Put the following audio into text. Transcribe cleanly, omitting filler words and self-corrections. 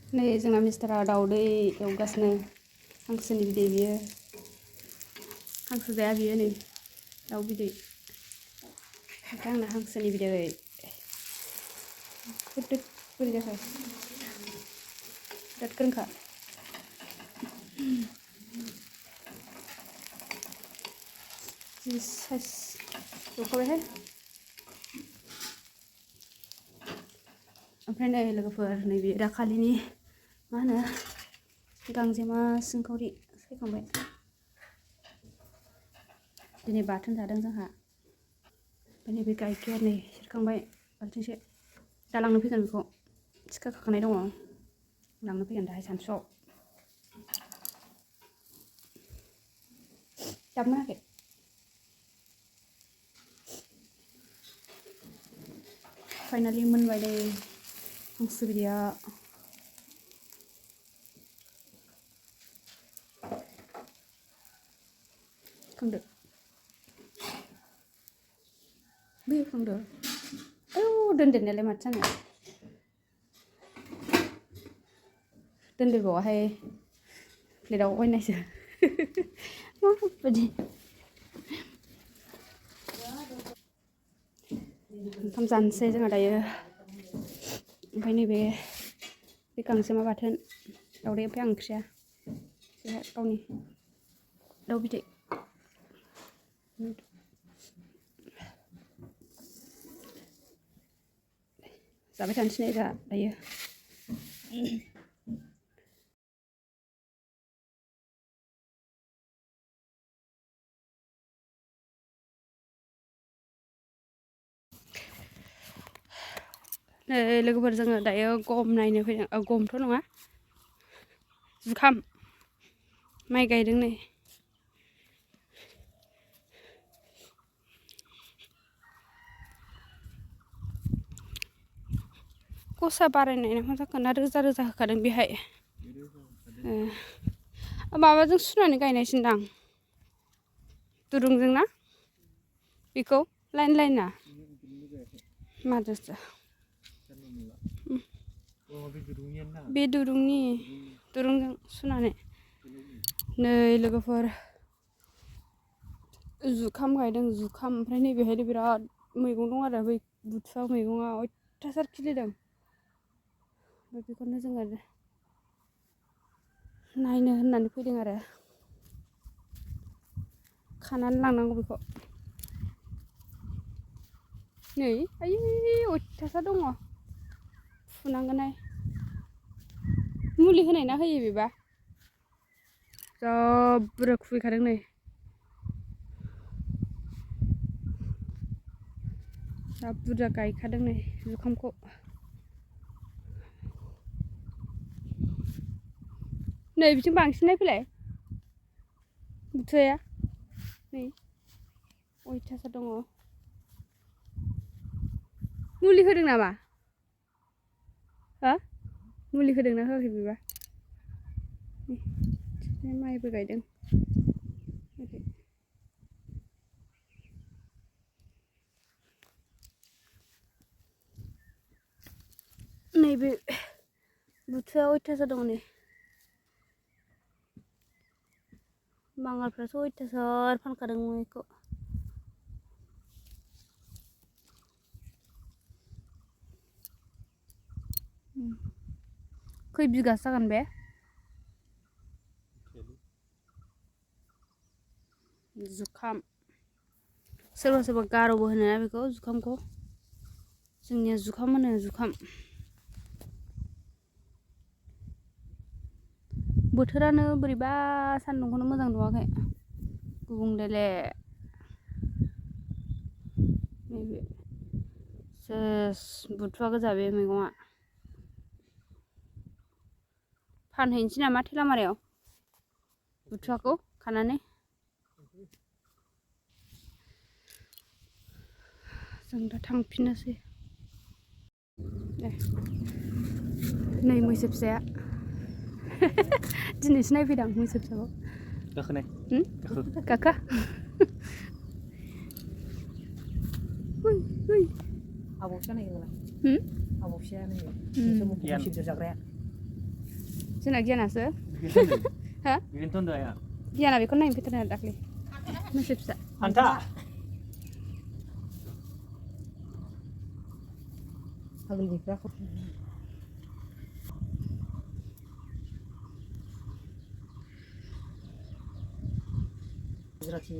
नै जोंना मिस्टारा दाउदै एवगासिनो हांसोनि बिदै बियो हांसो जाया बियो नै दाउ बिदै ओमफ्राय आंना हांसोनि बिदै बोरै जाखो बिराद गोरोंखा जि साइस जखाबायहाय ओमफ्राय नै लोगोफोर नैबे दाखालिनि मा होनो गांजेमा सिंखावरि सायखांबाय दिनै बाथोन जादों जोंहा ओमफ्राय नैबे गाइखेर नै सेरखांबाय बाल्थिंसे दा लांनो फैगोन बेखौ थिखा खाखानाय दङ लांनो फैगोन दाहाय सानसुआव दाबो मोनाखै फाइनालि मोनबाय नै हांसो बिदैया खांदो बै खांदो औ दोनदेरनायालाय माथो जानो दोनदेरबावाहाय प्लेटाव अयनायसो माबायदि ओंखाम जानोसै जोंहा दायो ओमफ्राय नैबे बे गांजेमा बाथोन दाउदै ओमफ्राय आं ओंख्रिया बेहा गावनि दाउ बिदै जाबाय थानोसै नै जोंहा दायो नै लोगोफोर जोङो दायो गम नायनो फैदों गमथ' नङा जुखाम माइ गायदों नै गसा बारायनाय ना मा जाखो ना रोजा रोजा होखादों बेहाय माबाजों सुनानै गायनायसोनदां दुरुंजों ना बेखौ लाइन लाइना मादोसो बे दुरुंजों सुनानै नै लोगोफोर जुखाम गायदों जुखाम ओमफ्राय नैबेहायनो बिराद मैगं दं आरो बै बुथुवा मैगङा अयथासार खिलिदों ओमफ्राय बेखौनो जोङो नायनो होननानै फैदों आरो खानानै लांनांगौ बेखौ नै आयै अयथासार दङ फुनांगोनहाय मुलि होनाय ना होयो बेबा जा बुरजा खुबैखादों नै जा बुरजा गायखादों नै जुखामखौ नै बिथिं बांसिन नायफैलाय बुथुवाया नै अयथासार दङ मुलि होदों नामा हो मुलि होदोंना होआखै बेबा माइबो गायदों नैबे बुथुवा अयथासार दङ नै बांगालफ्रासो अयथासार फानखादों मैखौ खै बिगासो जागोन बे जुखाम सोरबा सोरबा गार'बो होनोना बेखौ जुखामखौ जोंनिया जुखाम होनो जुखाम बोथोरानो बोरैबा सान्दुंखौनो मोजां दुङाखै गुबुंलेले नैबे सेस बुथुवा गोजा बे मैगङा फानहैनोसै नामा थेलामारायाव बुथुवाखौ खानानै जों दा थांफिननोसै नै मैसो फिसाया दिनैसो नायफैदां मैसो फिसाखौ गाखोनाय गाखो आबौसो नायगोन Hmm? आबौसो नायगोन जाग्राया जोंना गियानासो बेखौनोथ' हा बेखौनोथ' आया गियाना बेखौ नायनो फैथारदों आरो दाख्लै मोसौ फिसा आन्था आगोलनिफ्रा गुजराती